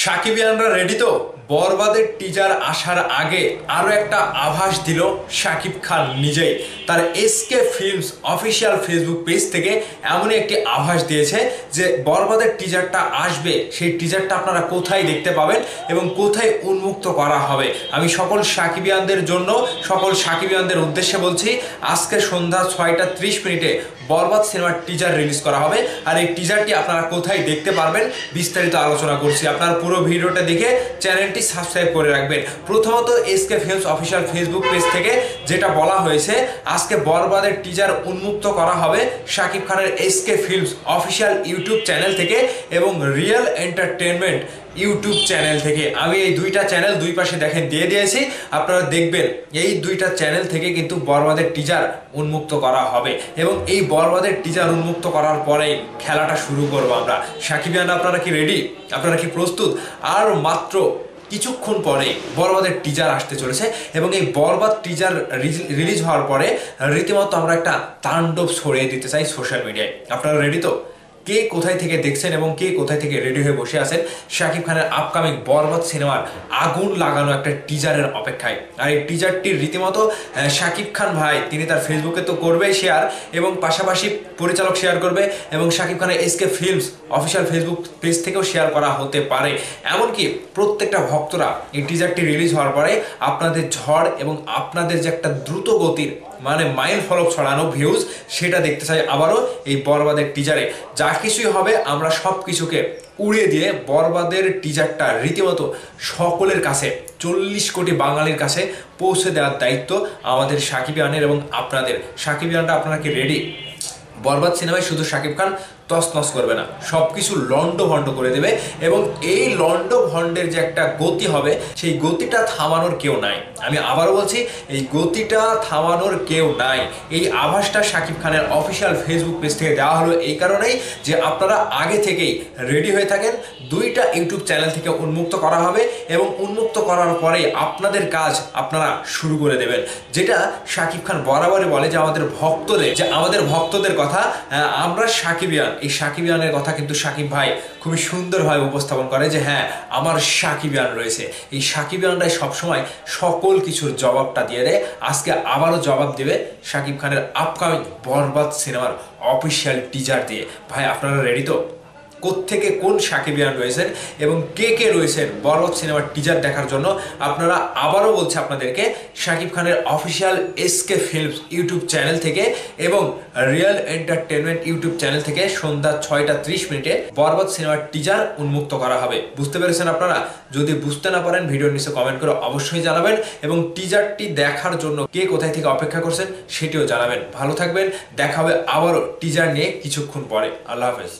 সাকিবিয়ানরা ready তো? বরবাদের teaser আসার আগে আরো একটা আভাস দিল শাকিব খান নিজেই। তার SK films official Facebook page থেকে এমনই একটি আভাস দিয়েছে যে বরবাদের টিজারটা আসবে, সেই টিজারটা আপনারা কোথায় দেখতে পাবেন এবং কোথায় উন্মুক্ত করা হবে। আমি সকল সাকিবিয়ানদের জন্য, সকল সাকিবিয়ানদের উদ্দেশ্যে বলছি, আজকে সন্ধ্যা 6টা 30 মিনিটে বরবাদ সিনেমার টিজার রিলিজ করা হবে। আর এই টিজারটি আপনারা কোথায় দেখতে পারবেন বিস্তারিত আলোচনা করছি। আপনারা পুরো ভিডিওটা দেখে চ্যানেলটি সাবস্ক্রাইব করে রাখবেন। প্রথমত SK films official Facebook page থেকে যেটা বলা হয়েছে, আজকে বরবাদের টিজার উন্মুক্ত করা হবে শাকিব খানের SK films official YouTube channel থেকে এবং রিয়েল এন্টারটেনমেন্ট ইউটিউব চ্যানেল থেকে। আমি এই দুইটা চ্যানেল দুই পাশে দেখেন দিয়ে দিয়েছি, আপনারা দেখবেন এই দুইটা চ্যানেল থেকে কিন্তু বরবাদের টিজার উন্মুক্ত করা হবে এবং এই বরবাদের টিজার উন্মুক্ত করার পরেই খেলাটা শুরু করবো আমরা। সাকিবিয়ানরা আপনারা কি রেডি? আপনারা কি প্রস্তুত? আর মাত্র কিছুক্ষণ পরে বরবাদের টিজার আসতে চলেছে এবং এই বরবাদ টিজার রিলিজ হওয়ার পরে রীতিমতো আমরা একটা তাণ্ডব ছড়িয়ে দিতে চাই সোশ্যাল মিডিয়ায়। আপনারা রেডি তো? কে কোথায় থেকে দেখছেন এবং কে কোথায় থেকে রেডি হয়ে বসে আছেন শাকিব খানের আপকামিং বরবাদ সিনেমার আগুন লাগানো একটা টিজারের অপেক্ষায়? আর এই টিজারটির রীতিমতো শাকিব খান ভাই তিনি তার ফেসবুকে তো করবেই শেয়ার এবং পাশাপাশি পরিচালক শেয়ার করবে এবং শাকিব খানের SK films official Facebook page থেকেও শেয়ার করা হতে পারে। এমনকি প্রত্যেকটা ভক্তরা এই টিজারটি রিলিজ হওয়ার পরে আপনাদের ঝড় এবং আপনাদের যে একটা দ্রুত গতির মানে মাইল ফলক ছড়ানো ভিউজ, সেটা দেখতে চাই আবারও এই বরবাদের টিজারে। যা কিছুই হবে আমরা সব কিছুকে উড়িয়ে দিয়ে বরবাদের টিজারটা রীতিমতো সকলের কাছে, 40 কোটি বাঙালির কাছে পৌঁছে দেওয়ার দায়িত্ব আমাদের সাকিবিয়ানের এবং আপনাদের। সাকিবিয়ানরা আপনারা কি রেডি? বরবাদ সিনেমায় শুধু শাকিব খান তছনছ করবে না, সব কিছু লন্ড ভন্ড করে দেবে এবং এই লন্ড ভন্ডের যে একটা গতি হবে, সেই গতিটা থামানোর কেউ নাই। আমি আবারও বলছি, এই গতিটা থামানোর কেউ নাই। এই আভাসটা শাকিব খানের অফিসিয়াল ফেসবুক পেজ থেকে দেওয়া হলো এই কারণেই যে আপনারা আগে থেকেই রেডি হয়ে থাকেন। দুইটা ইউটিউব চ্যানেল থেকে উন্মুক্ত করা হবে এবং উন্মুক্ত করার পরে আপনাদের কাজ আপনারা শুরু করে দেবেন। যেটা শাকিব খান বরাবরই বলে যে আমাদের ভক্তদের কথা আমরা সাকিবিয়ান। এই সাকিবিয়ানের কথা কিন্তু শাকিব ভাই খুবই সুন্দরভাবে উপস্থাপন করে যে হ্যাঁ, আমার সাকিবিয়ান রয়েছে। এই সাকিবিয়ানরাই সবসময় সকল কিছুর জবাবটা দিয়ে দেয়। আজকে আবারও জবাব দেবে শাকিব খানের আপকামিং বরবাদ সিনেমার অফিসিয়াল টিজার দিয়ে। ভাই আপনারা রেডি তো? কোত্থেকে কোন সাকিবিয়ান রয়েছেন এবং কে কে রয়েছেন বরবাদ সিনেমার টিজার দেখার জন্য? আপনারা আবারও বলছে আপনাদেরকে, শাকিব খানের official SK films YouTube channel থেকে এবং রিয়েল এন্টারটেনমেন্ট ইউটিউব চ্যানেল থেকে সন্ধ্যা 6টা 30 মিনিটে বরবাদ সিনেমার টিজার উন্মুক্ত করা হবে। বুঝতে পেরেছেন আপনারা? যদি বুঝতে না পারেন ভিডিওর নিচে কমেন্ট করে অবশ্যই জানাবেন এবং টিজারটি দেখার জন্য কে কোথায় থেকে অপেক্ষা করছেন সেটিও জানাবেন। ভালো থাকবেন, দেখা হবে আবারও টিজার নিয়ে কিছুক্ষণ পরে। আল্লাহ হাফেজ।